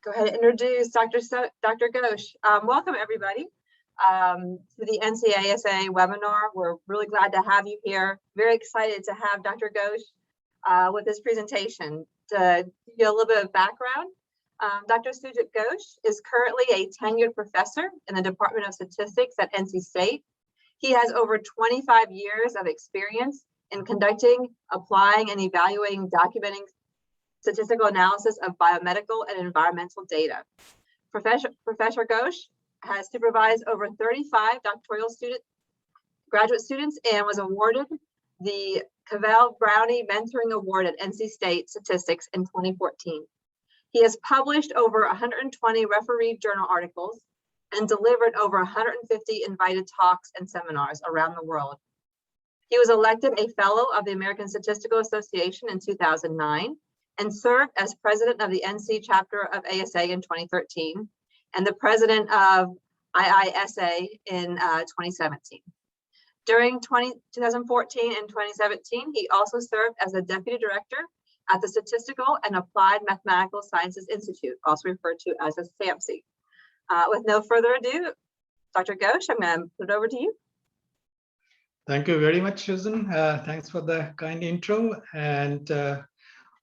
go ahead and introduce Dr. Ghosh. Welcome, everybody, to the NCASA webinar. We're really glad to have you here. Very excited to have Dr. Ghosh with this presentation. To give you a little bit of background, Dr. Sujit Ghosh is currently a tenured professor in the Department of Statistics at NC State. He has over 25 years of experience in conducting, applying, and evaluating documenting statistical analysis of biomedical and environmental data. Professor Ghosh has supervised over 35 doctoral graduate students and was awarded the Cavell Brownie Mentoring Award at NC State Statistics in 2014. He has published over 120 refereed journal articles and delivered over 150 invited talks and seminars around the world. He was elected a fellow of the American Statistical Association in 2009 and served as president of the NC chapter of ASA in 2013 and the president of IISA in 2017. During 2014 and 2017, he also served as the deputy director at the Statistical and Applied Mathematical Sciences Institute, also referred to as a SAMSI. With no further ado, Dr. Ghosh, I'm going to put it over to you. Thank you very much, Susan. Thanks for the kind intro, and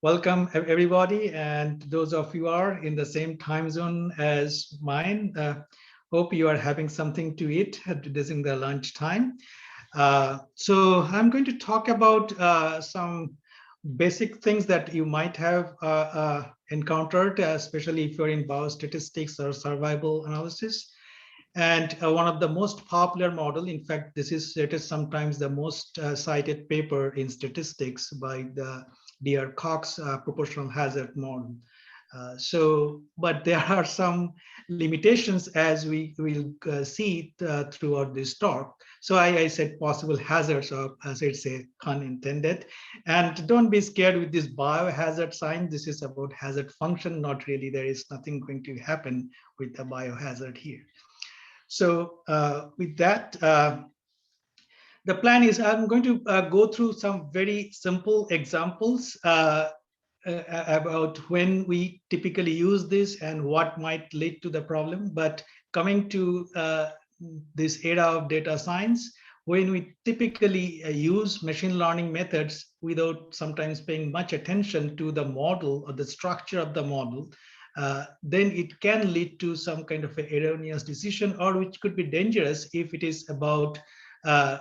welcome everybody. And those of you who are in the same time zone as mine, hope you are having something to eat during the lunch time. So I'm going to talk about some basic things that you might have encountered, especially if you're in biostatistics or survival analysis. And one of the most popular model, in fact, it is sometimes the most cited paper in statistics by the D.R. Cox proportional hazard model. But there are some limitations, as we will see throughout this talk. So I said possible hazards, or as it's a pun intended. And don't be scared with this biohazard sign. This is about hazard function, not really. There is nothing going to happen with the biohazard here. So with that, the plan is I'm going to go through some very simple examples about when we typically use this and what might lead to the problem. But coming to this era of data science, when we typically use machine learning methods without sometimes paying much attention to the model or the structure of the model, then it can lead to some kind of an erroneous decision, or which could be dangerous if it is about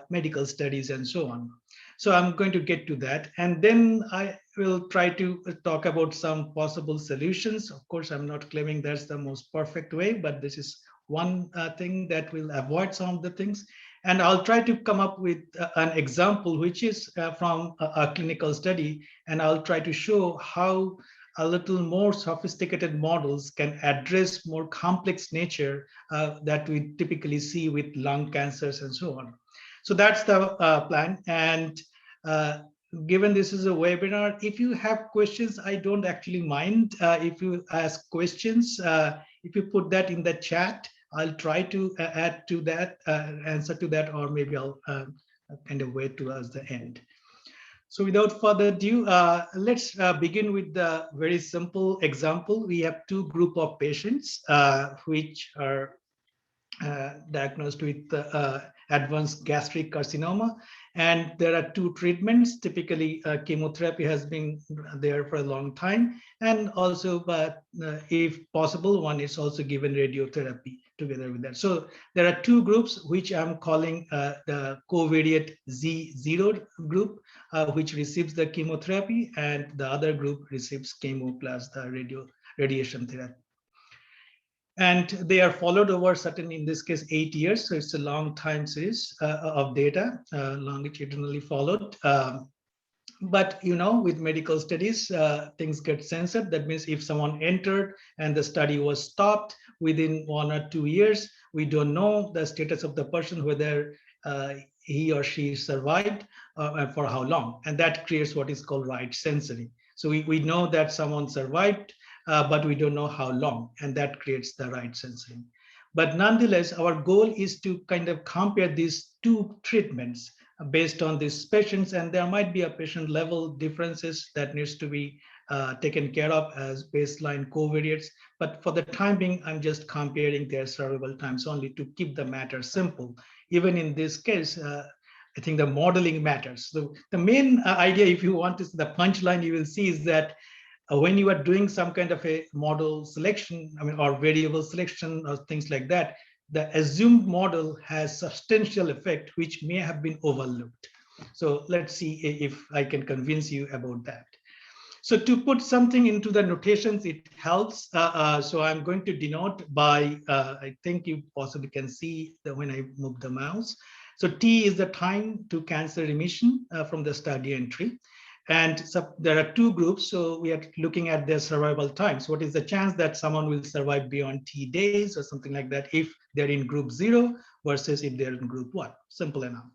medical studies and so on. So I'm going to get to that. And then I will try to talk about some possible solutions. Of course, I'm not claiming that's the most perfect way, but this is one thing that will avoid some of the things. And I'll try to come up with an example, which is from a clinical study. And I'll try to show how a little more sophisticated models can address more complex nature that we typically see with lung cancers and so on. So that's the plan. And given this is a webinar, if you have questions, I don't actually mind if you ask questions. If you put that in the chat, I'll try to add to that, answer to that, or maybe I'll kind of wait towards the end. So without further ado, let's begin with the very simple example. We have two groups of patients which are diagnosed with advanced gastric carcinoma. And there are two treatments. Typically, chemotherapy has been there for a long time. And also, if possible, one is also given radiotherapy together with that. So there are two groups, which I'm calling the covariate Z0 group, which receives the chemotherapy, and the other group receives chemo plus the radiation therapy. And they are followed over certain, in this case, 8 years. So it's a long time series of data, longitudinally followed. But with medical studies, things get censored. That means if someone entered and the study was stopped within 1 or 2 years, we don't know the status of the person, whether he or she survived and for how long. And that creates what is called right censoring. So we know that someone survived, but we don't know how long, and that creates the right censoring. But nonetheless, our goal is to kind of compare these two treatments based on these patients, and there might be a patient level differences that needs to be taken care of as baseline covariates. But for the time being, I'm just comparing their survival times only to keep the matter simple. Even in this case, I think the modeling matters. So the main idea, if you want to see the punchline, you will see is that when you are doing some kind of a model selection, or variable selection or things like that, the assumed model has substantial effect, which may have been overlooked. So let's see if I can convince you about that. So to put something into the notations, it helps. So I'm going to denote by, I think you possibly can see that when I move the mouse. So T is the time to cancer remission from the study entry. And so there are two groups. So we are looking at their survival times. What is the chance that someone will survive beyond T days or something like that if they're in group 0 versus if they're in group 1? Simple enough.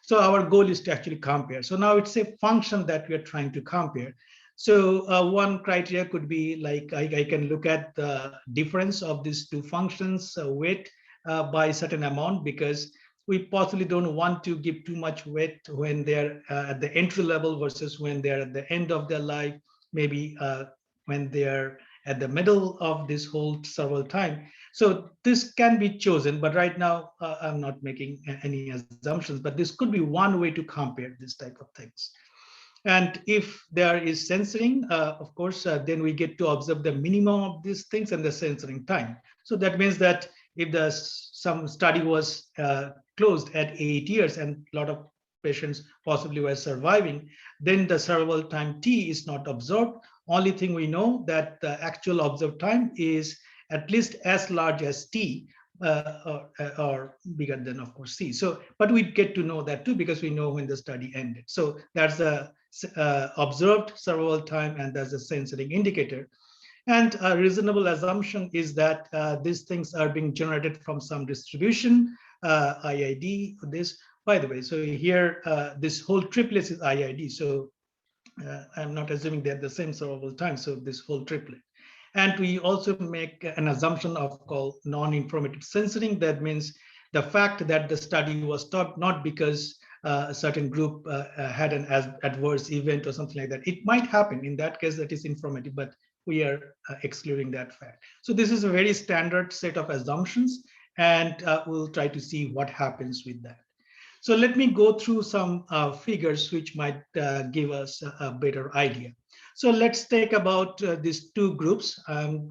So our goal is to actually compare. So now it's a function that we are trying to compare. So one criteria could be like I can look at the difference of these two functions, weight by a certain amount, because we possibly don't want to give too much weight when they're at the entry level versus when they're at the end of their life, maybe when they're at the middle of this whole survival time. So this can be chosen, but right now I'm not making any assumptions, but this could be one way to compare this type of things. And if there is censoring, of course, then we get to observe the minimum of these things and the censoring time. So that means that if some study was closed at 8 years and a lot of patients possibly were surviving, then the survival time T is not observed. Only thing we know that the actual observed time is at least as large as T, or bigger than, of course, C. So, but we get to know that too because we know when the study ended. So that's the observed survival time, and that's a censoring indicator. And a reasonable assumption is that these things are being generated from some distribution, IID, this, by the way. So here, this whole triplet is IID. So I'm not assuming they're the same survival time. So this whole triplet. And we also make an assumption of called non-informative censoring. That means the fact that the study was stopped not because a certain group had an adverse event or something like that. It might happen. In that case, that is informative, but we are excluding that fact. So this is a very standard set of assumptions, and we'll try to see what happens with that. So let me go through some figures which might give us a better idea. So let's take about these two groups. I'm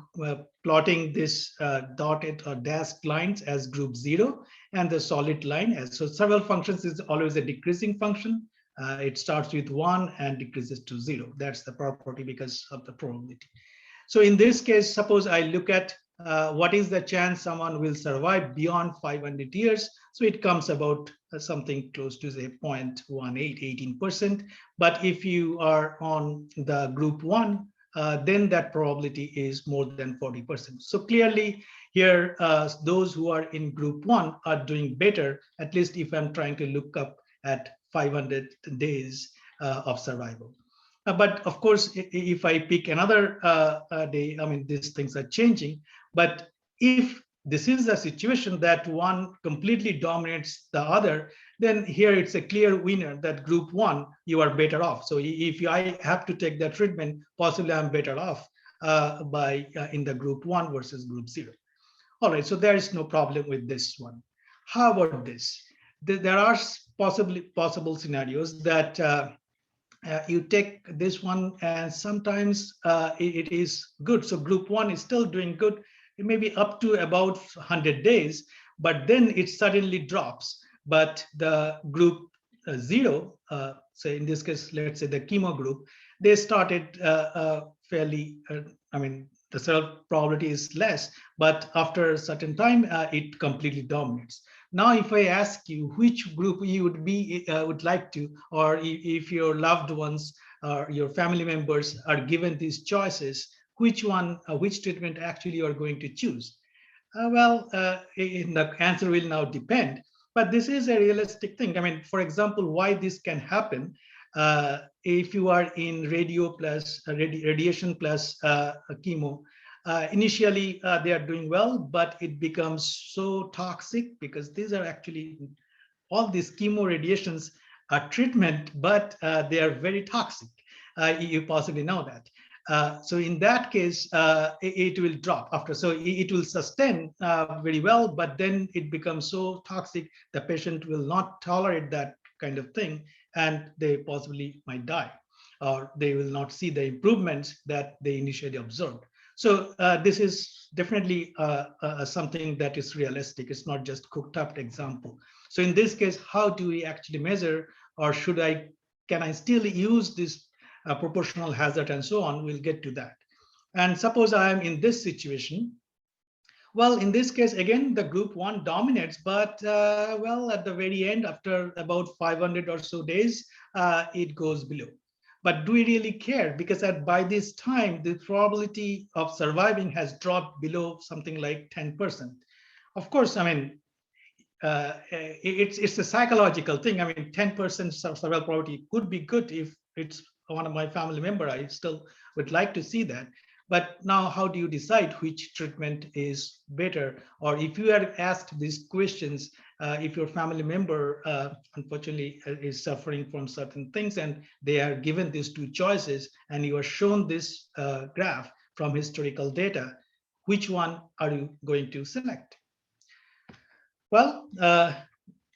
plotting this dotted or dashed lines as group 0 and the solid line as, so several functions is always a decreasing function. It starts with 1 and decreases to 0. That's the property because of the probability. So in this case, suppose I look at what is the chance someone will survive beyond 500 years. So it comes about something close to say 0.18, 18%. But if you are on the group 1, then that probability is more than 40%. So clearly here, those who are in group 1 are doing better, at least if I'm trying to look up at 500 days of survival. But of course, if I pick another day, I mean, these things are changing. But if this is a situation that one completely dominates the other, then here it's a clear winner that group 1, you are better off. So if I have to take that treatment, possibly I'm better off in the group 1 versus group 0. All right, so there is no problem with this one. How about this? There are possible scenarios that you take this one and sometimes it is good. So group 1 is still doing good. It may be up to about 100 days, but then it suddenly drops. But the group 0, so in this case, let's say the chemo group, they started fairly, I mean, the survival probability is less, but after a certain time, it completely dominates. Now, if I ask you which group you would like to, or if your loved ones or your family members are given these choices, which treatment actually you are going to choose? The answer will now depend. But this is a realistic thing. I mean, for example, why this can happen if you are in radiation plus chemo. Initially, they are doing well, but it becomes so toxic because these are actually, all these chemo radiations are treatment, but they are very toxic. You possibly know that. So in that case, it will drop after. So it will sustain very well, but then it becomes so toxic, the patient will not tolerate that kind of thing, and they possibly might die, or they will not see the improvements that they initially observed. So this is definitely something that is realistic. It's not just cooked up example. So in this case, how do we actually measure, or can I still use this proportional hazard and so on? We'll get to that. And suppose I am in this situation. Well, in this case, again, the group 1 dominates, but well, at the very end, after about 500 or so days, it goes below. But do we really care? Because by this time, the probability of surviving has dropped below something like 10%. Of course, I mean, it's a psychological thing. I mean, 10% survival probability could be good if it's one of my family member. I still would like to see that. But now, how do you decide which treatment is better? Or if you are asked these questions, if your family member, unfortunately, is suffering from certain things, and they are given these two choices, and you are shown this graph from historical data, which one are you going to select? Well,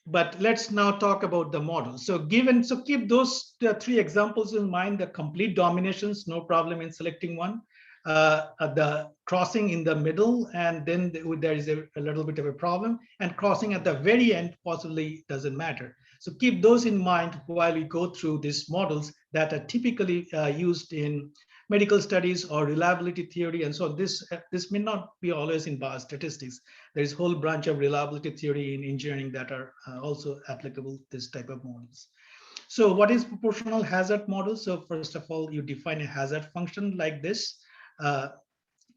but let's now talk about the model. So keep those three examples in mind: the complete dominations, no problem in selecting one, the crossing in the middle, and then there is a little bit of a problem, and crossing at the very end possibly doesn't matter. So keep those in mind while we go through these models that are typically used in medical studies or reliability theory. And so this may not be always in biostatistics. There is a whole branch of reliability theory in engineering that are also applicable to this type of models. So what is proportional hazard model? So first of all, you define a hazard function like this.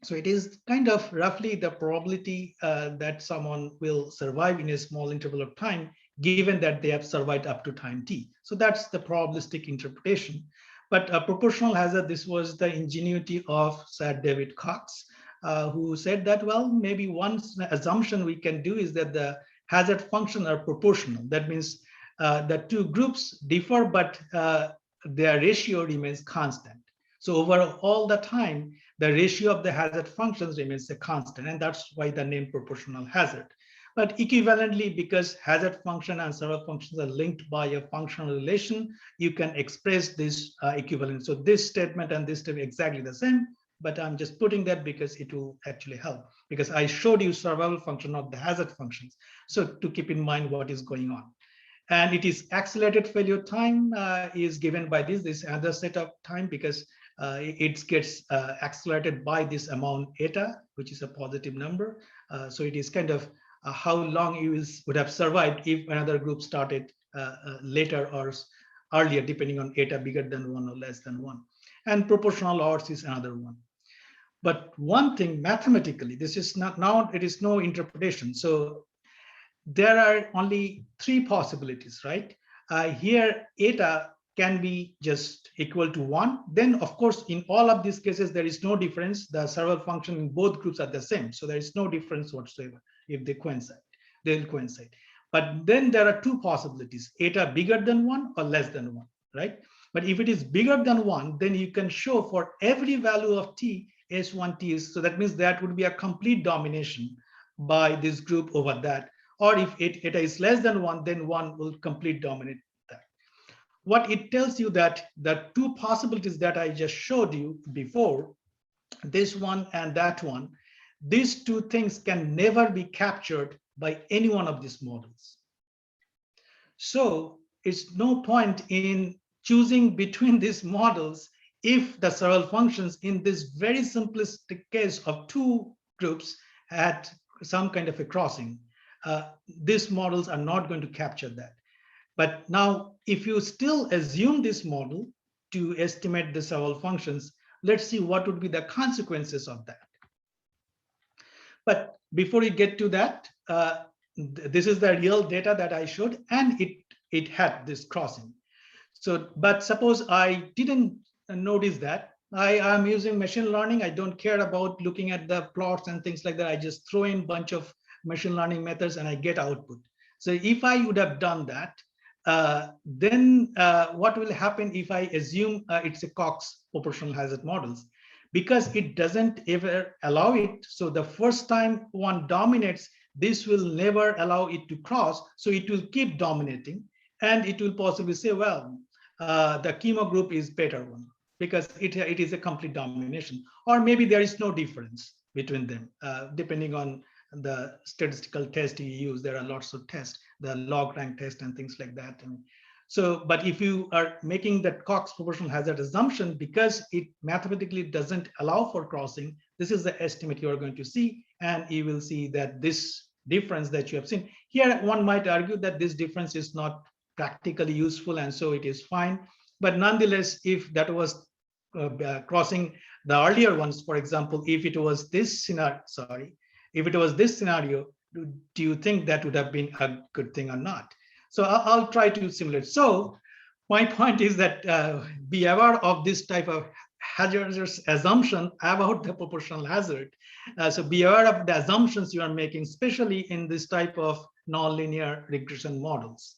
So it is kind of roughly the probability that someone will survive in a small interval of time, given that they have survived up to time t. So that's the probabilistic interpretation. But proportional hazard, this was the ingenuity of Sir David Cox, who said that, well, maybe one assumption we can do is that the hazard functions are proportional. That means the two groups differ, but their ratio remains constant. So over all the time, the ratio of the hazard functions remains a constant, and that's why the name proportional hazard. But equivalently, because hazard function and survival functions are linked by a functional relation, you can express this equivalent. So this statement and this statement exactly the same, but I'm just putting that because it will actually help, because I showed you survival function, not the hazard functions. So to keep in mind what is going on. And it is accelerated failure time is given by this other set of time, because it gets accelerated by this amount eta, which is a positive number. So it is kind of how long you would have survived if another group started later or earlier, depending on eta bigger than 1 or less than 1. And proportional odds is another one. But one thing mathematically, this is not, now it is no interpretation. So there are only three possibilities, right? Here eta can be just equal to 1. Then, of course, in all of these cases, there is no difference. The survival function in both groups are the same. So there is no difference whatsoever. If they coincide, they'll coincide. But then there are two possibilities: eta bigger than 1 or less than 1, right? But if it is bigger than 1, then you can show for every value of t, S1t is, so that means that would be a complete domination by this group over that. Or if eta is less than 1, then 1 will complete dominate that. What it tells you that the two possibilities that I just showed you before, this one and that one, these two things can never be captured by any one of these models. So it's no point in choosing between these models if the survival functions in this very simplistic case of two groups had some kind of a crossing. These models are not going to capture that. But now, if you still assume this model to estimate the survival functions, let's see what would be the consequences of that. But before we get to that, this is the real data that I showed, and it had this crossing. So, but suppose I didn't notice that. I am using machine learning. I don't care about looking at the plots and things like that. I just throw in a bunch of machine learning methods and I get output. So if I would have done that, then what will happen if I assume it's a Cox proportional hazard models? because it doesn't ever allow it. So the first time one dominates, this will never allow it to cross. So it will keep dominating, and it will possibly say, well, the chemo group is better one because it is a complete domination, or maybe there is no difference between them, depending on the statistical test you use. There are lots of tests, the log rank test and things like that. So, but if you are making that Cox proportional hazard assumption, because it mathematically doesn't allow for crossing, this is the estimate you are going to see, and you will see that this difference that you have seen here, one might argue that this difference is not practically useful, and so it is fine. But nonetheless, if that was crossing the earlier ones, for example, if it was this scenario, if it was this scenario, do you think that would have been a good thing or not? So I'll try to simulate. So my point is that be aware of this type of hazardous assumption about the proportional hazard. So be aware of the assumptions you are making, especially in this type of nonlinear regression models.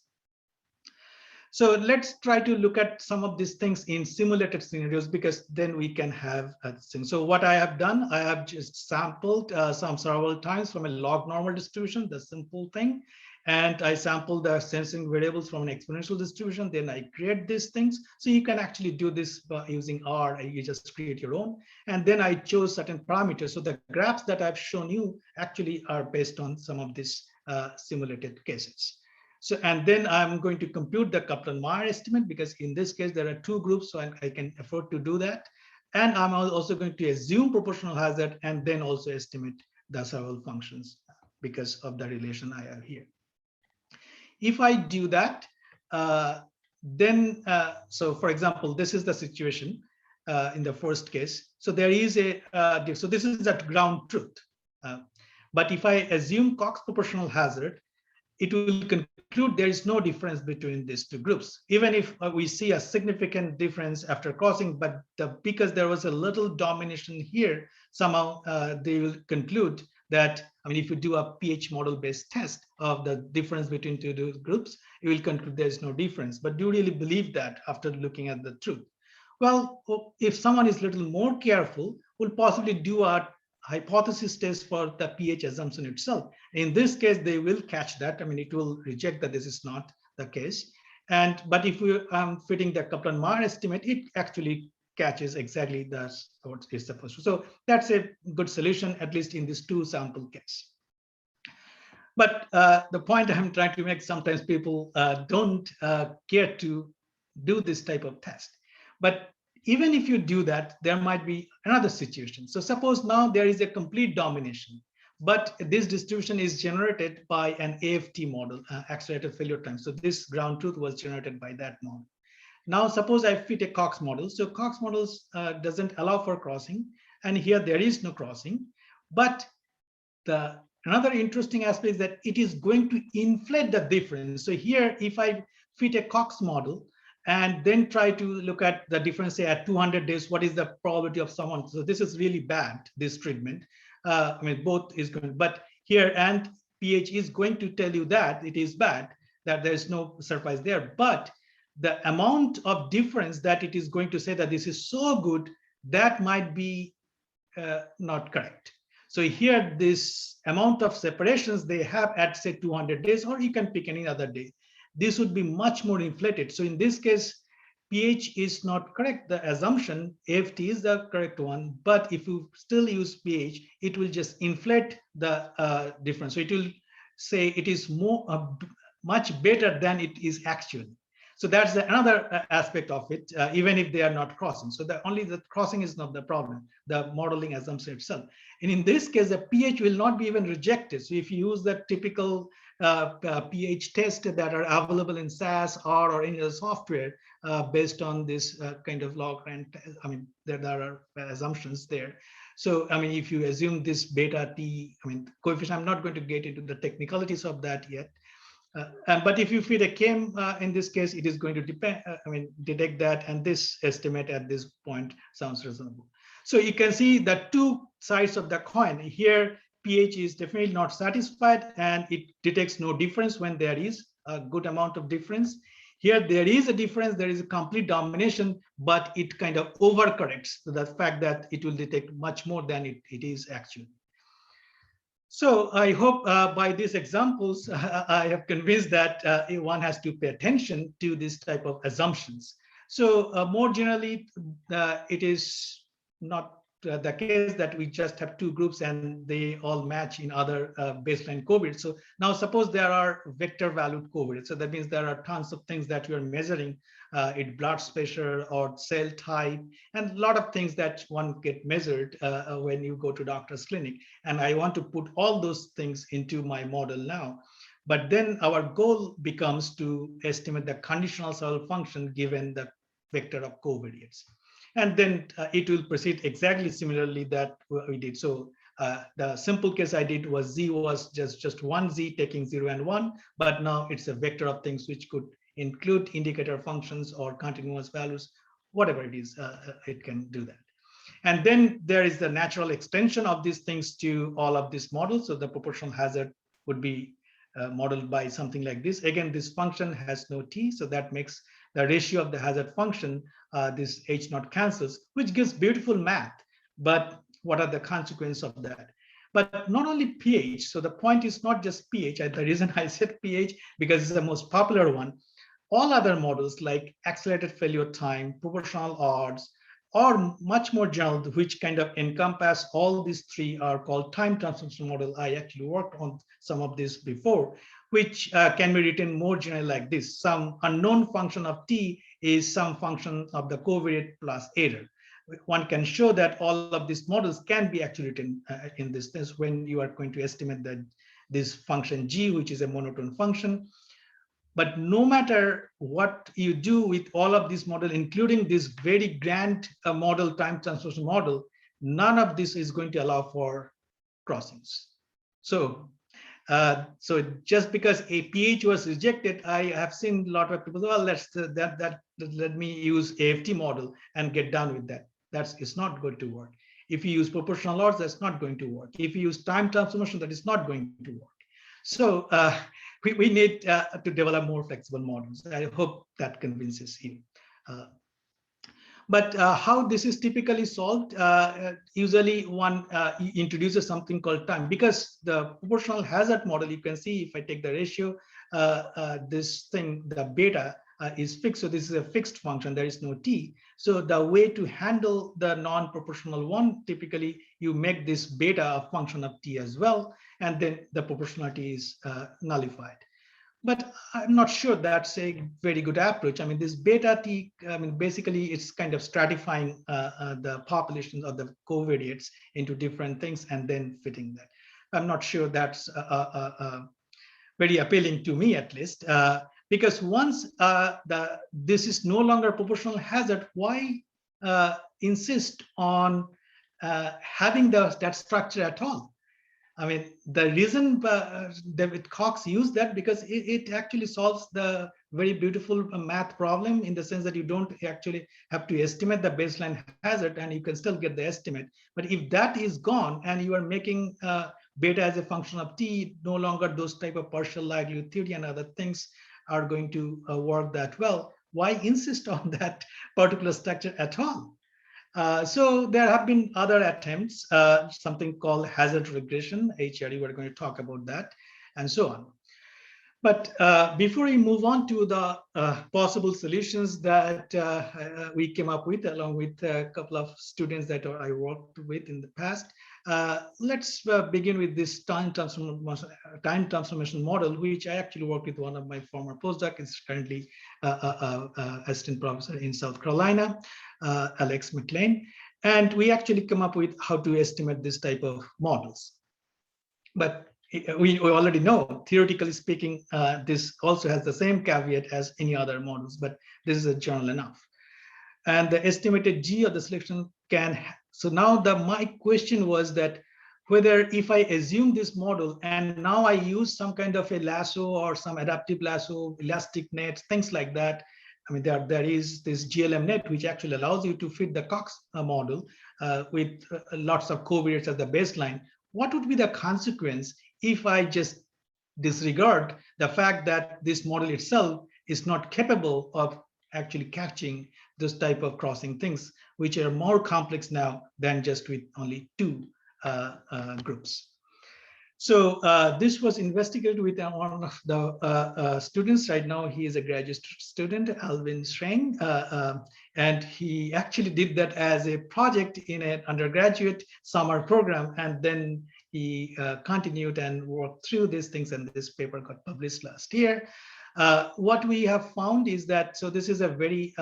So let's try to look at some of these things in simulated scenarios, because then we can have a thing. So what I have done, I have just sampled some several times from a log normal distribution, the simple thing. And I sampled the sensing variables from an exponential distribution. Then I create these things. So you can actually do this by using R. You just create your own. And then I chose certain parameters. So the graphs that I've shown you actually are based on some of these simulated cases. So, and then I'm going to compute the Kaplan-Meier estimate, because in this case, there are two groups, so I can afford to do that. And I'm also going to assume proportional hazard and then also estimate the several functions because of the relation I have here. If I do that, then, so for example, this is the situation in the first case. So there is a, so this is that ground truth. But if I assume Cox proportional hazard, it will conclude there is no difference between these two groups, even if we see a significant difference after crossing, but because there was a little domination here, somehow they will conclude that, I mean, if you do a pH model-based test of the difference between two groups, you will conclude there is no difference. But do you really believe that after looking at the truth? Well, if someone is a little more careful, will possibly do a hypothesis test for the pH assumption itself. In this case, they will catch that. I mean, it will reject that this is not the case. And but if we fitting the Kaplan-Meier estimate, it actually catches exactly that's what is supposed to. So that's a good solution, at least in this two sample case. But the point I'm trying to make, sometimes people don't care to do this type of test. But even if you do that, there might be another situation. So suppose now there is a complete domination, but this distribution is generated by an AFT model, accelerated failure time. So this ground truth was generated by that model. Now suppose I fit a Cox model. So Cox models doesn't allow for crossing, and here there is no crossing. But another interesting aspect is that it is going to inflate the difference. So here, if I fit a Cox model, and then try to look at the difference, say at 200 days, what is the probability of someone? So this is really bad, this treatment. I mean, both is going, but here and pH is going to tell you that it is bad, that there's no surprise there. But the amount of difference that it is going to say that this is so good, that might be not correct. So here, this amount of separations they have at say 200 days, or you can pick any other day, this would be much more inflated. So in this case, pH is not correct. The assumption AFT is the correct one, but if you still use pH, it will just inflate the difference. So it will say it is more much better than it is actually. So that's another aspect of it, even if they are not crossing. So only the crossing is not the problem, the modeling assumption itself. And in this case, the pH will not be even rejected. So if you use the typical pH tests that are available in SAS or any other software based on this kind of log rank, I mean, there are assumptions there. So, I mean, if you assume this beta T, I mean, coefficient, I'm not going to get into the technicalities of that yet. But if you feed a chem, in this case, it is going to depend, I mean, detect that, and this estimate at this point sounds reasonable. So you can see the two sides of the coin. Here, pH is definitely not satisfied, and it detects no difference when there is a good amount of difference. Here, there is a difference, there is a complete domination, but it kind of overcorrects the fact that it will detect much more than it is actually. So I hope by these examples, I have convinced that one has to pay attention to this type of assumptions. So more generally, it is not the case that we just have two groups and they all match in other baseline covariates. So now suppose there are vector valued covariates. So that means there are tons of things that you are measuring, blood pressure or cell type, and a lot of things that one get measured when you go to doctor's clinic. And I want to put all those things into my model now. But then our goal becomes to estimate the conditional survival function given the vector of covariates. And then it will proceed exactly similarly that we did. So the simple case I did was Z was just one Z taking 0 and 1, but now it's a vector of things which could include indicator functions or continuous values, whatever it is, it can do that. And then there is the natural extension of these things to all of these models. So the proportional hazard would be modeled by something like this. Again, this function has no T, so that makes the ratio of the hazard function, this H naught cancels, which gives beautiful math. But what are the consequences of that? But not only pH, so the point is not just pH. The reason I said pH, because it's the most popular one. All other models like accelerated failure time, proportional odds, or much more general, which kind of encompass all these three are called time transformation model. I actually worked on some of this before, which can be written more generally like this. Some unknown function of T is some function of the covariate plus error. One can show that all of these models can be actually written in this sense when you are going to estimate that this function G, which is a monotone function. But no matter what you do with all of these models, including this very grand model, time transformation model, none of this is going to allow for crossings. So just because a pH was rejected, I have seen a lot of people, well, let me use AFT model and get done with that. It's not going to work. If you use proportional odds, that's not going to work. If you use time transformation, that is not going to work. So we need to develop more flexible models. I hope that convinces you. But how this is typically solved, usually one introduces something called time, because the proportional hazard model, you can see if I take the ratio, this thing, the beta is fixed. So this is a fixed function, there is no T. So the way to handle the non-proportional one, typically you make this beta a function of T as well, and then the proportionality is nullified. But I'm not sure that's a very good approach. I mean, this beta T, I mean, basically it's kind of stratifying the populations of the covariates into different things and then fitting that. I'm not sure that's very appealing to me, at least, because once this is no longer proportional hazard, why insist on having that structure at all? I mean, the reason David Cox used that because it actually solves the very beautiful math problem in the sense that you don't actually have to estimate the baseline hazard and you can still get the estimate. But if that is gone and you are making beta as a function of T, no longer those type of partial likelihood theory and other things are going to work that well. Why insist on that particular structure at all? So there have been other attempts, something called hazard regression, HRE, we're going to talk about that, and so on. But before we move on to the possible solutions that we came up with, along with a couple of students that I worked with in the past, let's begin with this time transformation model, which I actually worked with one of my former postdocs. Is currently assistant professor in South Carolina, Alex McLean, and we actually come up with how to estimate this type of models. But we already know, theoretically speaking, this also has the same caveat as any other models, but this is a general enough. And the estimated G of the selection can, so now my question was that whether if I assume this model and now I use some kind of a lasso or some adaptive lasso, elastic nets, things like that. I mean, there is this GLM net, which actually allows you to fit the Cox model with lots of covariates as the baseline. What would be the consequence if I just disregard the fact that this model itself is not capable of actually catching this type of crossing things, which are more complex now than just with only two groups. So this was investigated with one of the students right now. He is a graduate student, Alvin Schreng, and he actually did that as a project in an undergraduate summer program. And then he continued and worked through these things, and this paper got published last year. What we have found is that, so this is a very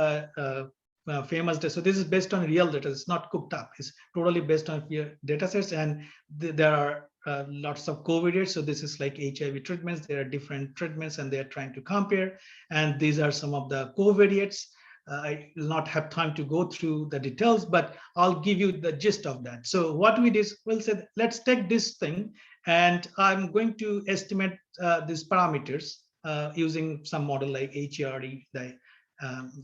famous data. So this is based on real data. It's not cooked up. It's totally based on data sets, and there are lots of covariates. So this is like HIV treatments. There are different treatments, and they are trying to compare. And these are some of the covariates. I will not have time to go through the details, but I'll give you the gist of that. So what we did, we'll say, let's take this thing, and I'm going to estimate these parameters using some model like HERE, the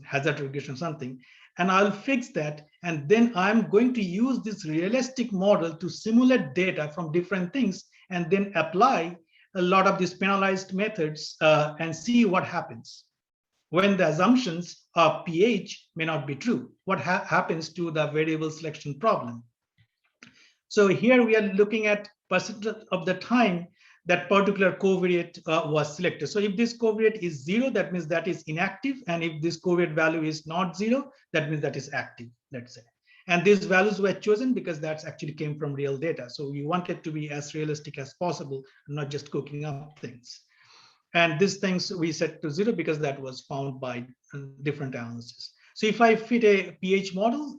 hazard regression something, and I'll fix that. And then I'm going to use this realistic model to simulate data from different things, and then apply a lot of these penalized methods and see what happens when the assumptions of pH may not be true. What happens to the variable selection problem? So here we are looking at percentage of the time that particular covariate was selected. So if this covariate is 0, that means that is inactive. And if this covariate value is not 0, that means that is active, let's say. And these values were chosen because that's actually came from real data. So we wanted to be as realistic as possible, not just cooking up things. And these things we set to 0 because that was found by different analysis. So if I fit a pH model,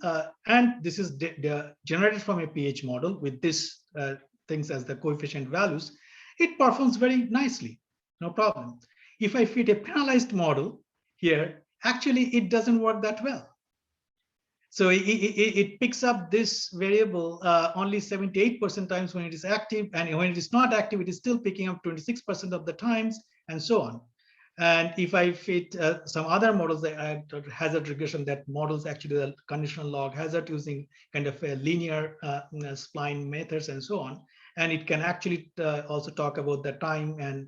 and this is generated from a pH model with this things as the coefficient values, it performs very nicely, no problem. If I fit a penalized model here, actually it doesn't work that well. So it picks up this variable only 78% times when it is active, and when it is not active, it is still picking up 26% of the times, and so on. And if I fit some other models, the hazard regression that models actually the conditional log hazard using kind of a linear spline methods and so on. And it can actually also talk about the time and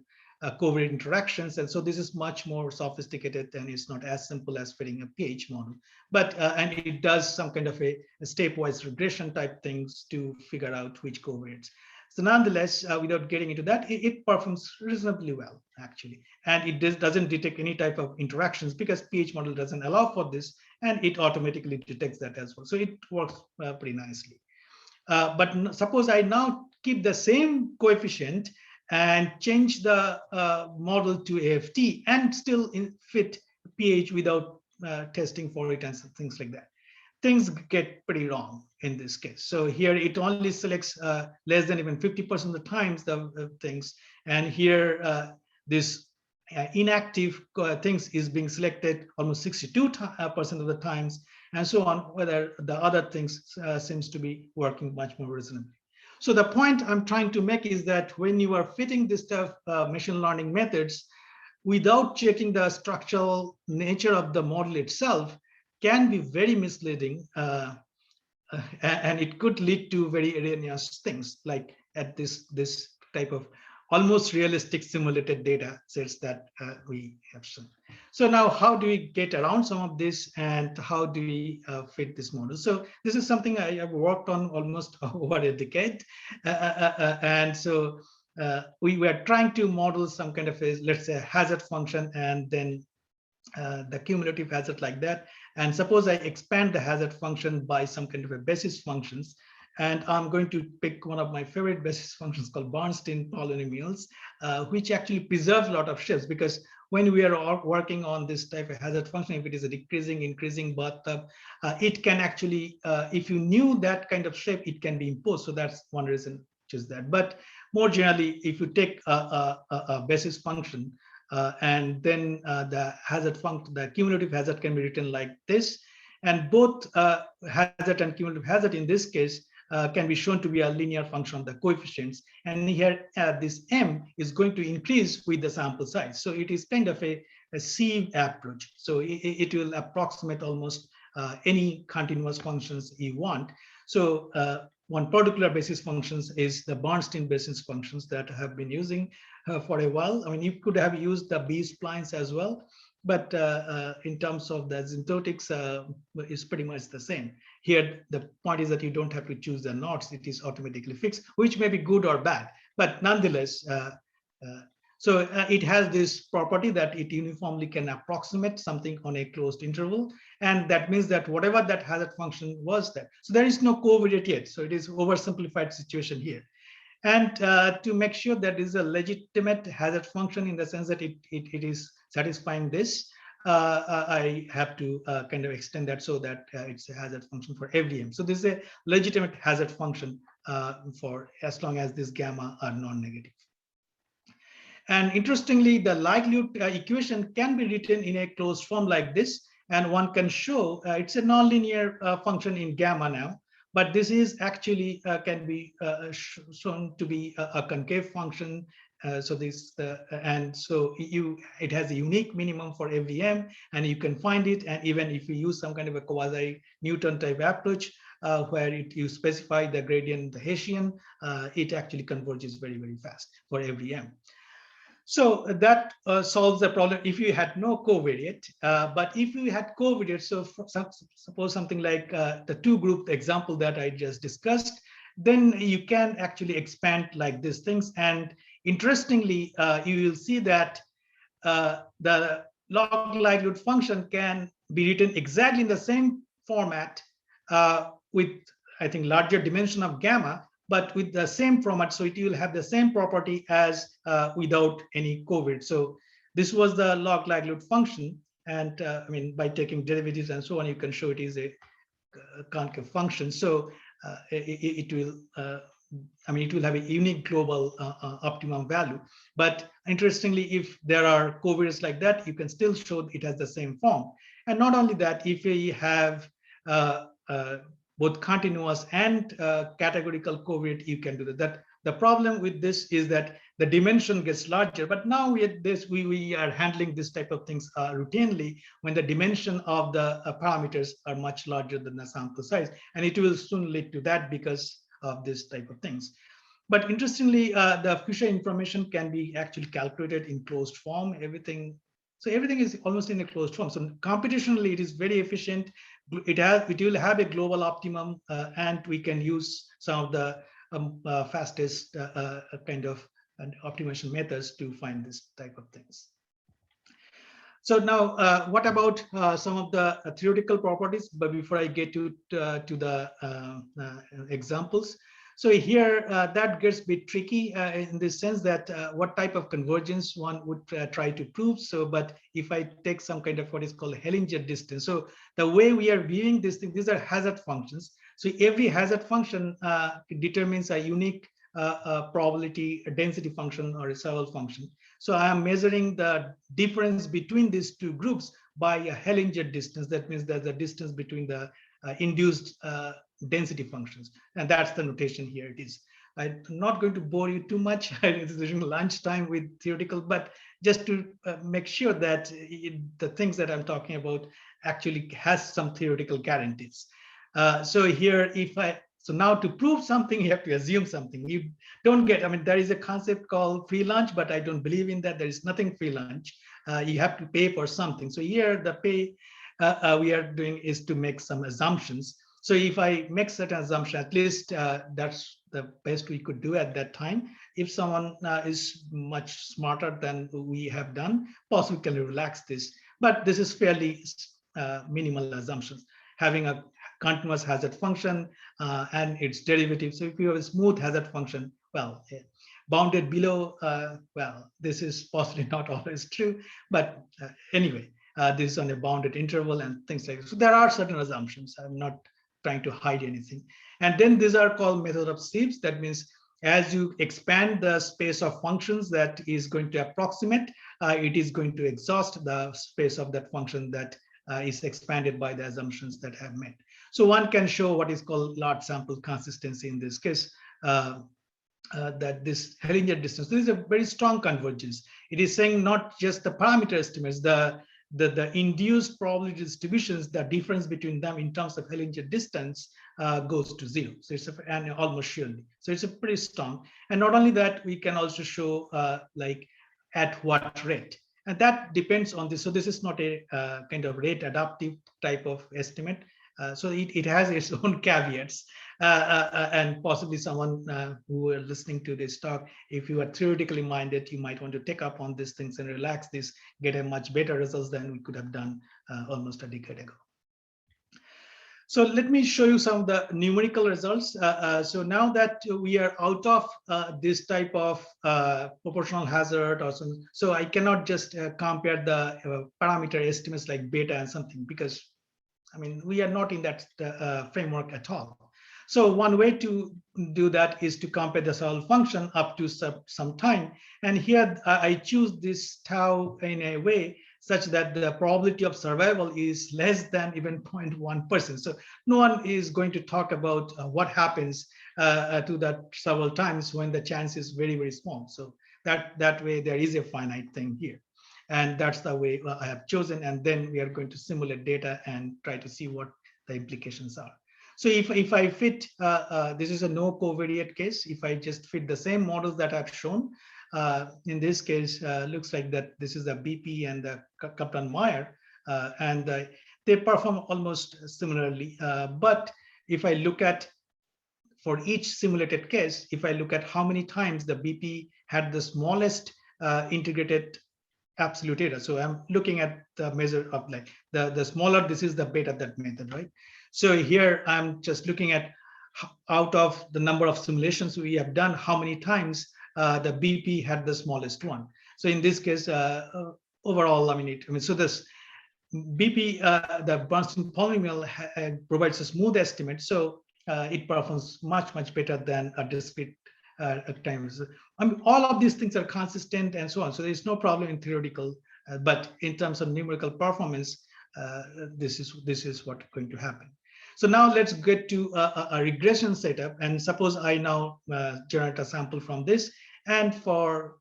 covariate interactions. And so this is much more sophisticated, and it's not as simple as fitting a pH model. But and it does some kind of a stepwise regression type things to figure out which covariates. So nonetheless, without getting into that, it performs reasonably well, actually. And it doesn't detect any type of interactions because pH model doesn't allow for this, and it automatically detects that as well. So it works pretty nicely. But suppose I now keep the same coefficient and change the model to AFT and still fit pH without testing for it and things like that. Things get pretty wrong in this case. So here it only selects less than even 50% of the times the things. And here this inactive things is being selected almost 62% of the times, and so on, whether the other things seems to be working much more reasonably. So the point I'm trying to make is that when you are fitting this stuff, machine learning methods, without checking the structural nature of the model itself, can be very misleading, and it could lead to very erroneous things, like at this type of almost realistic simulated data sets that we have seen. So now, how do we get around some of this, and how do we fit this model? So this is something I have worked on almost over a decade, and so we were trying to model some kind of a, let's say, hazard function, and then the cumulative hazard like that. And suppose I expand the hazard function by some kind of a basis functions, and I'm going to pick one of my favorite basis functions called Bernstein polynomials, which actually preserves a lot of shapes, because when we are working on this type of hazard function, if it is a decreasing, increasing bathtub, it can actually, if you knew that kind of shape, it can be imposed. So that's one reason, which is that. But more generally, if you take a basis function, and then the hazard function, the cumulative hazard can be written like this, and both hazard and cumulative hazard in this case can be shown to be a linear function of the coefficients. And here this m is going to increase with the sample size. So it is kind of a sieve approach. So it will approximate almost any continuous functions you want. So one particular basis functions is the Bernstein basis functions that I have been using for a while. I mean, you could have used the B splines as well, but in terms of the asymptotics, it's pretty much the same. Here, the point is that you don't have to choose the knots; it is automatically fixed, which may be good or bad, but nonetheless. So it has this property that it uniformly can approximate something on a closed interval, and that means that whatever that hazard function was there. So there is no covariate yet. So it is oversimplified situation here. And to make sure that is a legitimate hazard function in the sense that it is satisfying this, I have to kind of extend that so that it's a hazard function for every m. So this is a legitimate hazard function for as long as this gamma are non-negative. And interestingly, the likelihood equation can be written in a closed form like this, and one can show it's a nonlinear function in gamma now, but this is actually can be shown to be a concave function. So this and so it has a unique minimum for every m, and you can find it. And even if you use some kind of a quasi-Newton type approach, where you specify the gradient, the Hessian, it actually converges very, very fast for every m. So that solves the problem if you had no covariate. But if you had covariate, so suppose something like the two group example that I just discussed, then you can actually expand like these things. And interestingly, you will see that the log likelihood function can be written exactly in the same format with, I think, larger dimension of gamma, but with the same format, so it will have the same property as without any covariate. So this was the log likelihood function, and I mean, by taking derivatives and so on, you can show it is a concave function. So it will, I mean, it will have a unique global optimum value. But interestingly, if there are covariates like that, you can still show it has the same form. And not only that, if we have both continuous and categorical covariate, you can do that. The problem with this is that the dimension gets larger, but now we are handling this type of things routinely when the dimension of the parameters are much larger than the sample size, and it will soon lead to that because of this type of things. But interestingly, the future information can be actually calculated in closed form. So everything is almost in a closed form. So computationally, it is very efficient. It will have a global optimum, and we can use some of the fastest kind of optimization methods to find this type of things. So now, what about some of the theoretical properties? But before I get to the examples, so here that gets a bit tricky in the sense that what type of convergence one would try to prove. So, but if I take some kind of what is called Hellinger distance, so the way we are viewing this thing, these are hazard functions. So every hazard function determines a unique probability, a density function, or a Searle function. So I am measuring the difference between these two groups by a Hellinger distance. That means that the distance between the induced density functions, and that's the notation here. It is. I'm not going to bore you too much. It's during lunchtime with theoretical, but just to make sure that the things that I'm talking about actually has some theoretical guarantees. So here, so now to prove something, you have to assume something. You don't get, I mean, there is a concept called free lunch, but I don't believe in that. There is nothing free lunch. You have to pay for something. So here the pay we are doing is to make some assumptions. So if I make certain assumption, at least that's the best we could do at that time. If someone is much smarter than we have done, possibly can relax this. But this is fairly minimal assumptions. Having a continuous hazard function and its derivative. So if you have a smooth hazard function, well, bounded below, well, this is possibly not always true, but anyway, this is on a bounded interval and things like that. So there are certain assumptions. I'm not trying to hide anything. And then these are called method of sieves. That means as you expand the space of functions that is going to approximate, it is going to exhaust the space of that function that is expanded by the assumptions that have made. So one can show what is called large sample consistency in this case, that this Hellinger distance, this is a very strong convergence. It is saying not just the parameter estimates, the induced probability distributions, the difference between them in terms of Hellinger distance goes to zero. So it's and almost surely. So it's a pretty strong. And not only that, we can also show like at what rate. And that depends on this. So this is not a kind of rate adaptive type of estimate. So it has its own caveats. And possibly someone who are listening to this talk, if you are theoretically minded, you might want to take up on these things and relax this, get a much better results than we could have done almost a decade ago. So let me show you some of the numerical results. So now that we are out of this type of proportional hazard or something, so I cannot just compare the parameter estimates like beta and something, because I mean, we are not in that framework at all. So one way to do that is to compare the solve function up to some time. And here I choose this tau in a way such that the probability of survival is less than even 0.1%. So no one is going to talk about what happens to that several times when the chance is very, very small. So that way there is a finite thing here. And that's the way I have chosen. And then we are going to simulate data and try to see what the implications are. So if I fit, this is a no covariate case. If I just fit the same models that I've shown, in this case, looks like that this is the BP and the Kaplan-Meier, and they perform almost similarly. But if I look at, for each simulated case, if I look at how many times the BP had the smallest integrated absolute error. So I'm looking at the measure of like the smaller, this is the beta that method, right? So here I'm just looking at out of the number of simulations we have done, how many times the BP had the smallest one. So in this case, overall, I mean, so this BP, the Bernstein polynomial provides a smooth estimate. So it performs much better than a discrete times. I mean, all of these things are consistent and so on. So there's no problem in theoretical, but in terms of numerical performance, this is what's going to happen. So now let's get to a regression setup. And suppose I now generate a sample from this. And for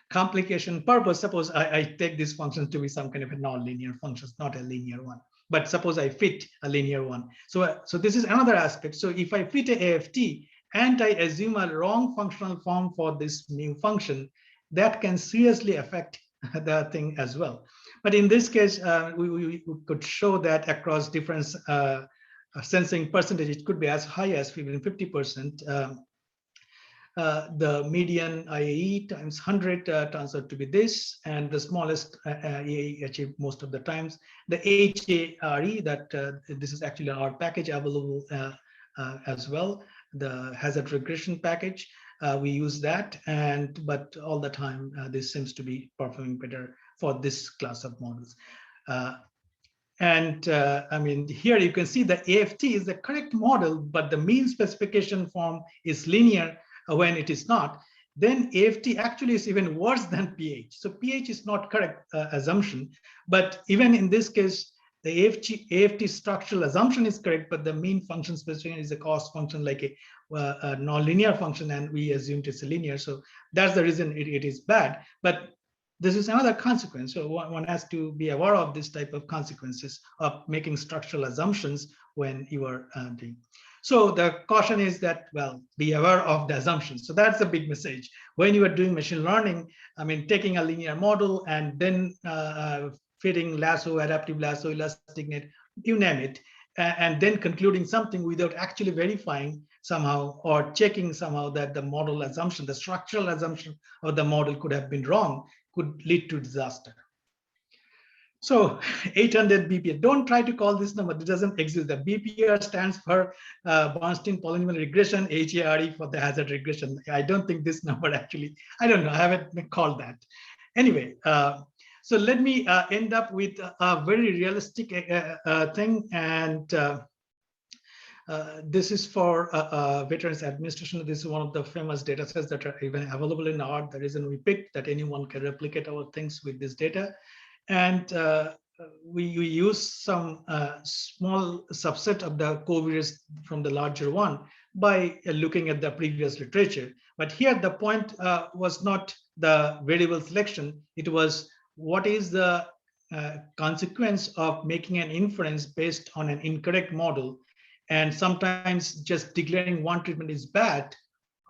complication purpose, suppose I take this function to be some kind of a non-linear function, not a linear one. But suppose I fit a linear one. So this is another aspect. So if I fit a AFT, and I assume a wrong functional form for this new function, that can seriously affect the thing as well. But in this case, we could show that across different sensing percentage, it could be as high as even 50%. The median IAE times 100 turns out to be this, and the smallest IAE achieved most of the times. The HARE, that this is actually our package available as well. The hazard regression package, we use that, but all the time this seems to be performing better for this class of models. I mean, here you can see the AFT is the correct model, but the mean specification form is linear when it is not. Then AFT actually is even worse than PH. So PH is not correct assumption, but even in this case, the AFT structural assumption is correct, but the mean function specification is a cost function like a nonlinear function, and we assumed it's a linear. So that's the reason it is bad. But this is another consequence. So one has to be aware of this type of consequences of making structural assumptions when you are doing. So the caution is that, well, be aware of the assumptions. So that's a big message. When you are doing machine learning, I mean, taking a linear model and then fitting lasso, adaptive lasso, elastic net, you name it, and then concluding something without actually verifying somehow or checking somehow that the model assumption, the structural assumption of the model could have been wrong, could lead to disaster. So 800 BPR, don't try to call this number, it doesn't exist. The BPR stands for Bernstein polynomial regression, HARE for the hazard regression. I don't think this number actually, I don't know, I haven't called that. Anyway, so let me end up with a very realistic thing, and this is for Veterans Administration. This is one of the famous data sets that are even available in R. The reason we picked that anyone can replicate our things with this data. And we use some small subset of the covariates from the larger one by looking at the previous literature. But here the point was not the variable selection. It was what is the consequence of making an inference based on an incorrect model. And sometimes just declaring one treatment is bad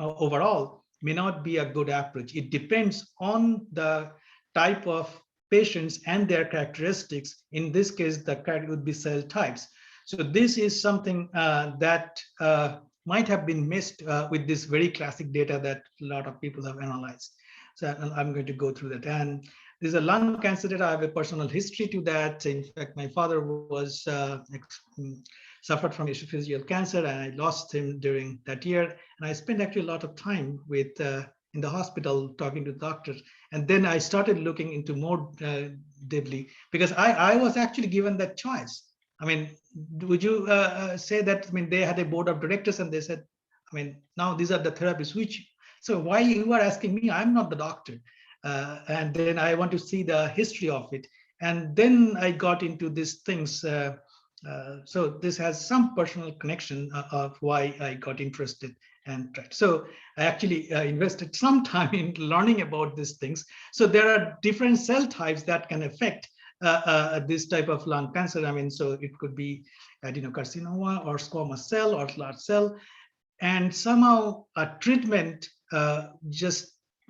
overall may not be a good approach. It depends on the type of patients and their characteristics. In this case, the character would be cell types. So this is something that might have been missed with this very classic data that a lot of people have analyzed. So I'm going to go through that. And there's a lung cancer data. I have a personal history to that. In fact, my father was suffered from esophageal cancer, and I lost him during that year. And I spent actually a lot of time with in the hospital talking to doctors. And then I started looking into more deeply, because I was actually given that choice. I mean, would you say that, I mean, they had a board of directors and they said, I mean, now these are the therapies, which, so why you are asking me? I'm not the doctor. And then I want to see the history of it. And then I got into these things. So this has some personal connection of why I got interested and tried. So I actually invested some time in learning about these things. So there are different cell types that can affect this type of lung cancer. I mean, so it could be adenocarcinoma or squamous cell or large cell. And somehow a treatment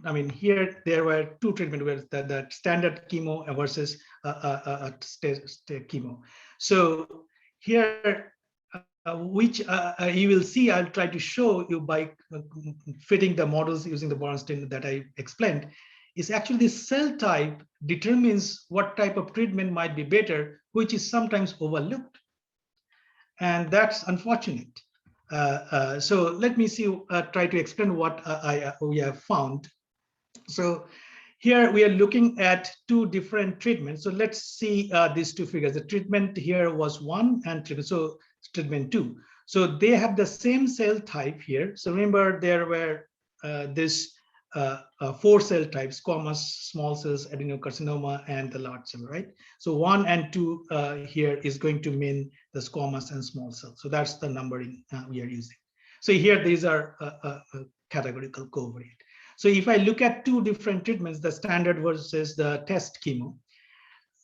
I mean, here there were two treatments, where the standard chemo versus chemo. So here, which you will see, I'll try to show you by fitting the models using the Bernstein that I explained, is actually the cell type determines what type of treatment might be better, which is sometimes overlooked. And that's unfortunate. So let me see, try to explain what we have found. So here we are looking at two different treatments. So let's see these two figures. The treatment here was 1 and treatment 2. So they have the same cell type here. So remember, there were this 4 cell types: squamous, small cells, adenocarcinoma, and the large cell, right? So 1 and 2 here is going to mean the squamous and small cells. So that's the numbering we are using. So here these are categorical covariate. So if I look at two different treatments, the standard versus the test chemo,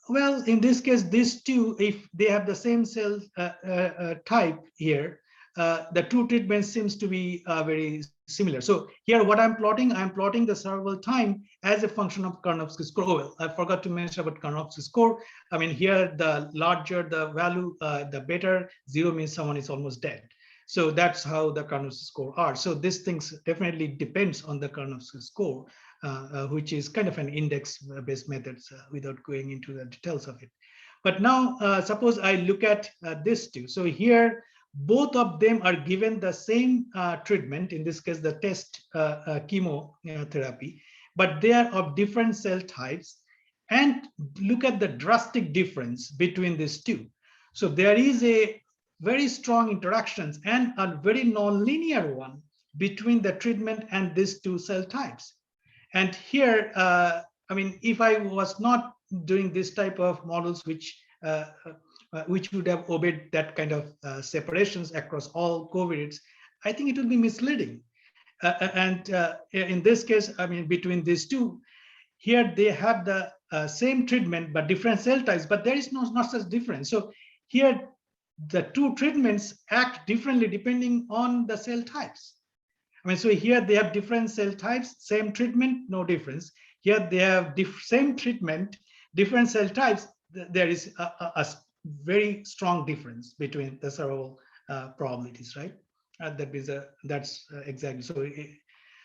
well, in this case, these two, if they have the same cell type here, the two treatments seems to be very similar. So here, what I'm plotting the survival time as a function of Karnofsky score. Oh, well, I forgot to mention about Karnofsky score. I mean, here, the larger the value, the better. 0 means someone is almost dead. So that's how the Karnofsky score are. So these things definitely depends on the Karnofsky score, which is kind of an index-based method without going into the details of it. But now, suppose I look at this two. So here, both of them are given the same treatment, in this case, the test chemotherapy, but they are of different cell types. And look at the drastic difference between these two. So there is a very strong interactions and a very nonlinear one between the treatment and these two cell types. And here, I mean, if I was not doing this type of models, which would have obeyed that kind of separations across all covariates, I think it would be misleading. And in this case, I mean, between these two, here they have the same treatment, but different cell types, but there is not such difference. So here, the two treatments act differently depending on the cell types. I mean, so here they have different cell types, same treatment, no difference. Here they have same treatment, different cell types. There is a very strong difference between the survival probabilities, right? That means that's exactly so.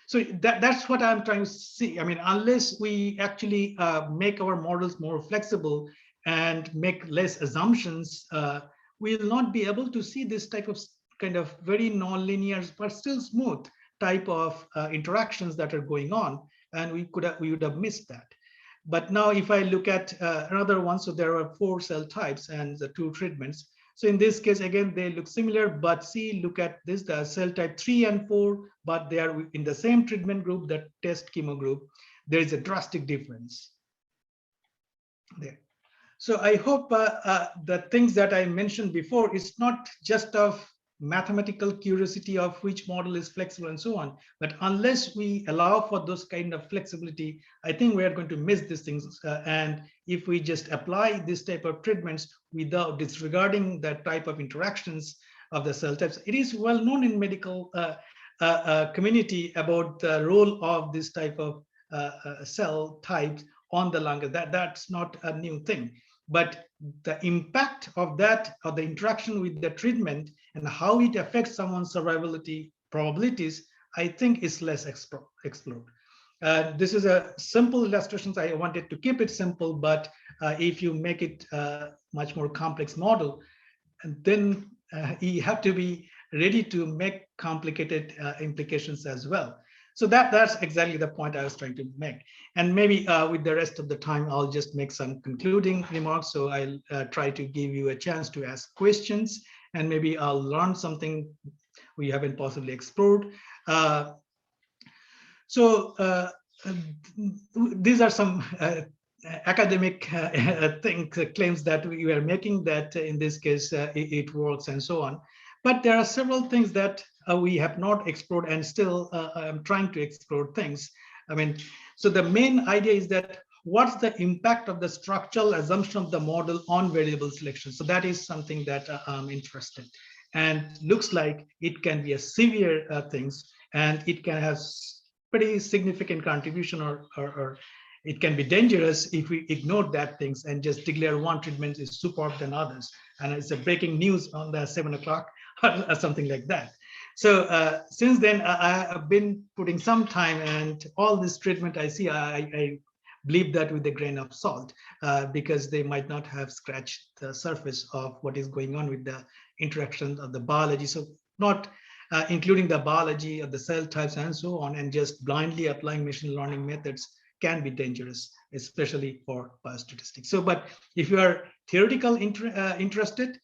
So that's what I'm trying to see. I mean, unless we actually make our models more flexible and make less assumptions, we will not be able to see this type of kind of very nonlinear but still smooth type of interactions that are going on, and we would have missed that. But now if I look at another one, so there are 4 cell types and the 2 treatments. So in this case, again, they look similar, but see, look at this, the cell type 3 and 4, but they are in the same treatment group, the test chemo group. There is a drastic difference there. So I hope the things that I mentioned before is not just of mathematical curiosity of which model is flexible and so on, but unless we allow for those kind of flexibility, I think we are going to miss these things. And if we just apply this type of treatments without disregarding the type of interactions of the cell types, it is well known in medical community about the role of this type of cell types on the lung. That's not a new thing, but the impact of that, or the interaction with the treatment and how it affects someone's survivability probabilities, I think is less explored. This is a simple illustration. I wanted to keep it simple, but if you make it a much more complex model, and then you have to be ready to make complicated implications as well. So that's exactly the point I was trying to make. And maybe with the rest of the time, I'll just make some concluding remarks. So I'll try to give you a chance to ask questions, and maybe I'll learn something we haven't possibly explored. These are some academic claims that we are making, that in this case it works and so on. But there are several things that we have not explored, and still I'm trying to explore things. I mean, so the main idea is that what's the impact of the structural assumption of the model on variable selection? So that is something that I'm interested in. And looks like it can be a severe things, and it can have pretty significant contribution, or it can be dangerous if we ignore that things and just declare one treatment is superb than others. And it's a breaking news on the 7 o'clock or something like that. So since then, I have been putting some time, and all this treatment I see, I believe that with a grain of salt, because they might not have scratched the surface of what is going on with the interaction of the biology. So not including the biology of the cell types and so on, and just blindly applying machine learning methods can be dangerous, especially for biostatistics. So, but if you are theoretically interested,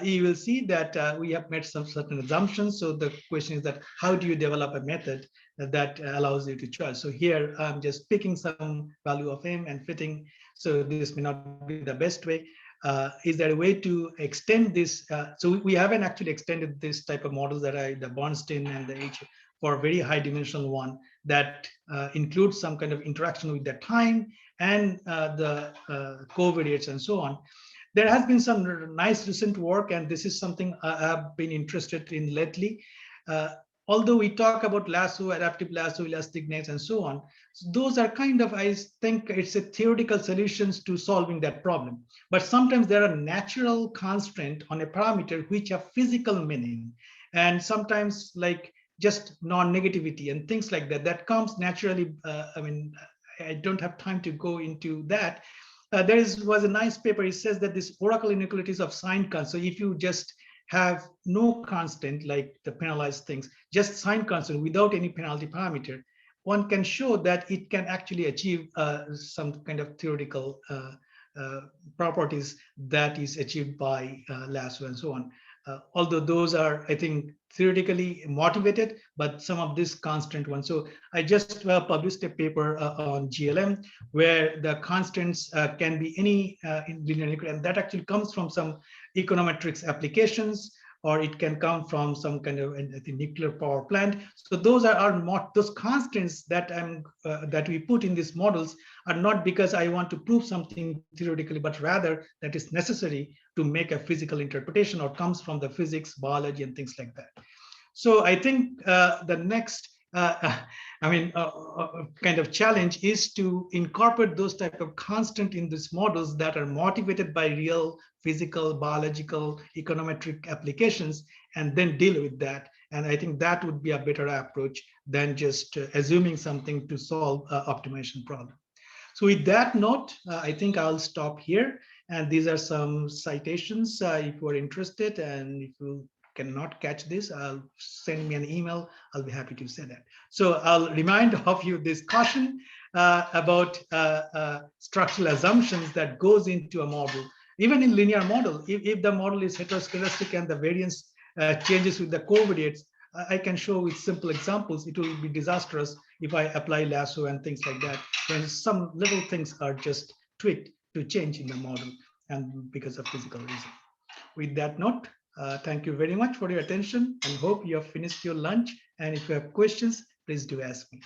you will see that we have made some certain assumptions. So the question is that how do you develop a method that allows you to choose? So here I'm just picking some value of m and fitting. So this may not be the best way. Is there a way to extend this? So we haven't actually extended this type of models that the Bernstein and the H for a very high dimensional one that includes some kind of interaction with the time and the covariates and so on. There has been some nice recent work, and this is something I have been interested in lately. Although we talk about lasso, adaptive lasso, elasticness, and so on, so those are kind of, I think it's a theoretical solutions to solving that problem. But sometimes there are natural constraints on a parameter which have physical meaning, and sometimes like just non-negativity and things like that, that comes naturally. I mean, I don't have time to go into that. There was a nice paper. It says that this oracle inequalities of sign constant. So if you just have no constant like the penalized things, just sign constant without any penalty parameter, one can show that it can actually achieve some kind of theoretical properties that is achieved by lasso and so on. Although those are, I think, theoretically motivated, but some of this constant ones. So I just published a paper on GLM where the constants can be any in linear equation, and that actually comes from some econometrics applications, or it can come from some kind of, I think, nuclear power plant. So those are those constants that that we put in these models are not because I want to prove something theoretically, but rather that is necessary to make a physical interpretation, or comes from the physics, biology, and things like that. So I think the next kind of challenge is to incorporate those type of constant in these models that are motivated by real physical, biological, econometric applications, and then deal with that. And I think that would be a better approach than just assuming something to solve optimization problem. So with that note, I think I'll stop here. And these are some citations if you are interested, and if you cannot catch this, I'll send me an email. I'll be happy to say that. So I'll remind of you this caution about structural assumptions that goes into a model. Even in linear model, if the model is heteroscedastic and the variance changes with the covariates, I can show with simple examples, it will be disastrous if I apply lasso and things like that, when some little things are just tweaked to change in the model and because of physical reason. With that note, thank you very much for your attention, and hope you have finished your lunch. And if you have questions, please do ask me.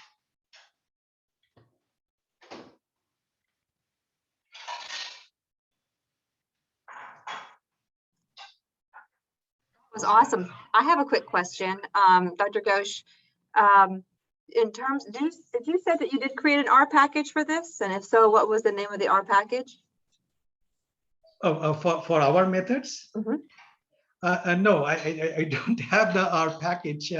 Was awesome. I have a quick question, Dr. Ghosh. in terms, did you say that you did create an R package for this? And if so, what was the name of the R package? For our methods? Mm-hmm. No, I don't have the R package,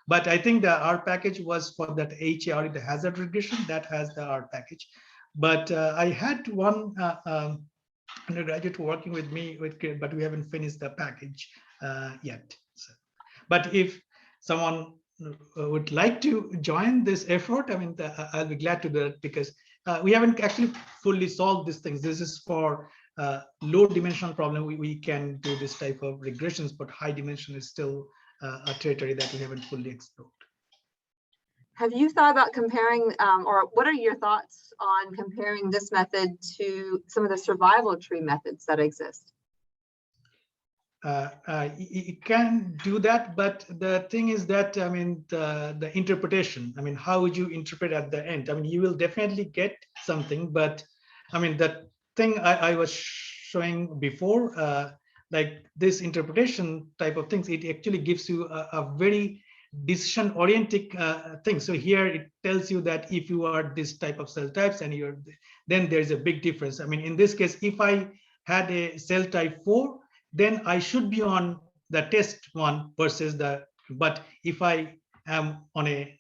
but I think the R package was for that HAR, the hazard regression, that has the R package. But I had one undergraduate working with me, but we haven't finished the package yet. So, but if someone would like to join this effort, I mean, I'll be glad to do it, because we haven't actually fully solved these things. This is for low dimensional problem. We can do this type of regressions, but high dimension is still a territory that we haven't fully explored. Have you thought about comparing, or what are your thoughts on comparing this method to some of the survival tree methods that exist? You can do that, but the thing is that, I mean, the interpretation, I mean, how would you interpret at the end? I mean, you will definitely get something, but I mean, the thing I was showing before, like this interpretation type of things, it actually gives you a very decision oriented thing. So here it tells you that if you are this type of cell types and then there's a big difference. I mean, in this case, if I had a cell type 4, then I should be on the test one versus but if I am on a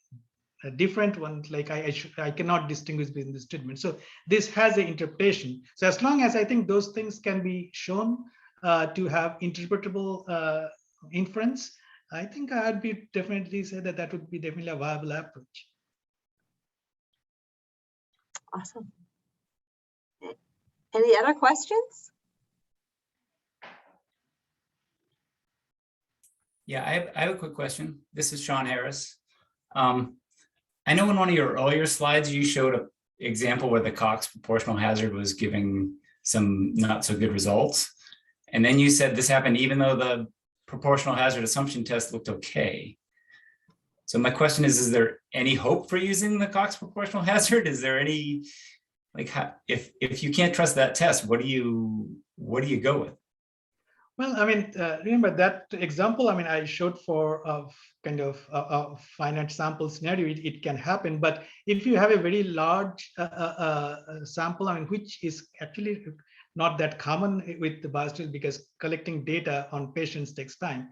different one, like I cannot distinguish between this treatment. So this has an interpretation. So as long as I think those things can be shown to have interpretable inference, I think I'd be definitely say that would be definitely a viable approach. Awesome. Any other questions? Yeah, I have a quick question. This is Sean Harris. I know in one of your earlier slides, you showed an example where the Cox proportional hazard was giving some not so good results. And then you said this happened even though the proportional hazard assumption test looked okay. So my question is there any hope for using the Cox proportional hazard? Is there any, like, if you can't trust that test, what do you go with? Well, I mean, remember that example, I mean, I showed for kind of a finite sample scenario, it can happen. But if you have a very large sample, I mean, which is actually not that common with the biostatistics, because collecting data on patients takes time.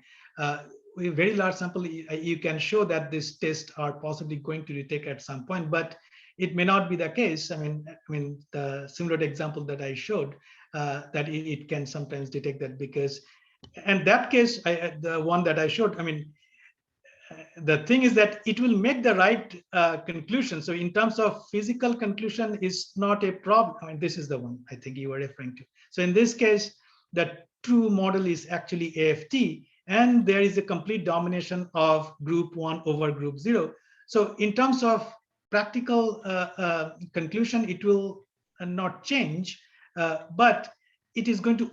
With a very large sample, you can show that these tests are possibly going to retake at some point, but it may not be the case. I mean, the similar example that I showed, that it can sometimes detect that, because, and that case, the one that I showed, I mean, the thing is that it will make the right conclusion. So in terms of physical conclusion is not a problem. I mean, this is the one I think you were referring to. So in this case, the true model is actually AFT, and there is a complete domination of group 1 over group 0. So in terms of practical conclusion, it will not change, but it is going to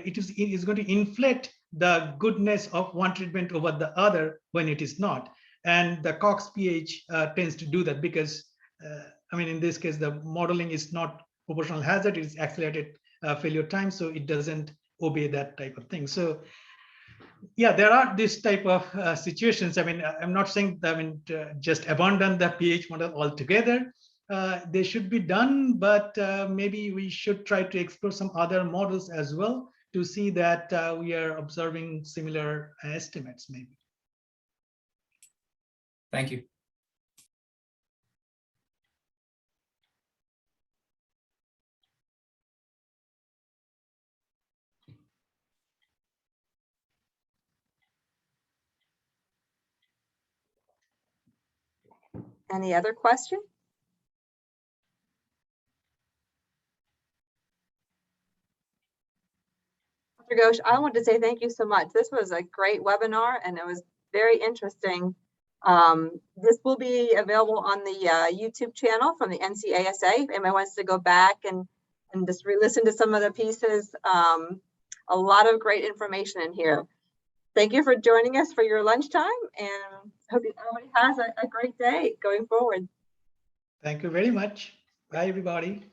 it is going to inflate the goodness of one treatment over the other when it is not. And the Cox pH tends to do that, because I mean, in this case, the modeling is not proportional hazard, it is accelerated failure time, so it doesn't obey that type of thing. So yeah, there are this type of situations. I mean, I'm not saying that, I mean, just abandon the pH model altogether. They should be done, but maybe we should try to explore some other models as well to see that we are observing similar estimates, maybe. Thank you. Any other question? Dr. Ghosh, I want to say thank you so much. This was a great webinar and it was very interesting. This will be available on the YouTube channel from the NCASA. If anyone wants to go back and just re-listen to some of the pieces, a lot of great information in here. Thank you for joining us for your lunchtime, and hope everybody has a great day going forward. Thank you very much. Bye, everybody.